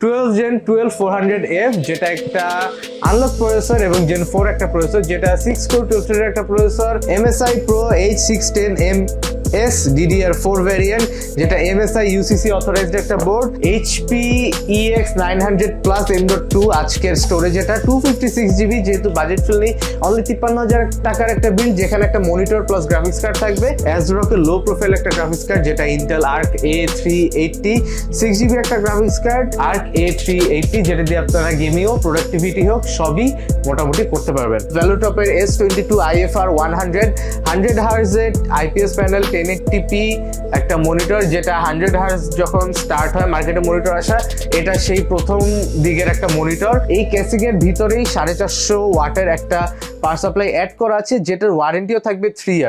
12 Gen 12400F যেটা একটা unlock processor এবং Gen 4 একটা প্রসেসর, যেটা 6 কোর 12 থ্রেডের একটা processor, MSI Pro H610MS DDR4 variant, যেটা MSI UCC অথরাইজড একটা board, HP EX900 Plus M.2 আজকের স্টোরেজ, যেটা 256GB, যেহেতু বাজেট ফ্রেন্ডলি, অনলি 53,000 টাকার একটা বিল, যেখানে একটা মনিটর প্লাস গ্রাফিক্স কার্ড থাকবে, ASRock লো প্রোফাইল একটা গ্রাফিক্স কার্ড, যেটা Intel Arc A380, 6GB একটা গ্রাফিক্স কার্ড Arc A380, যেটা দিয়ে আপনারা গেমিং হোক, প্রোডাক্টিভিটি হোক, সবই মোটামুটি করতে পারবেন। ভ্যালুটপের S22 IFR 100 Hz IPS panel 1080p একটা মনিটর, যেটা 100 Hz যখন স্টার্ট হয় মার্কেটে মনিটর আসা, এটা সেই প্রথম দিকের একটা মনিটর। এই কেসিং এর ভিতরেই 450 ওয়াটের একটা পাওয়ার সাপ্লাই অ্যাড করা আছে, যেটার ওয়ারেন্টিও থাকবে 3 ইয়ার।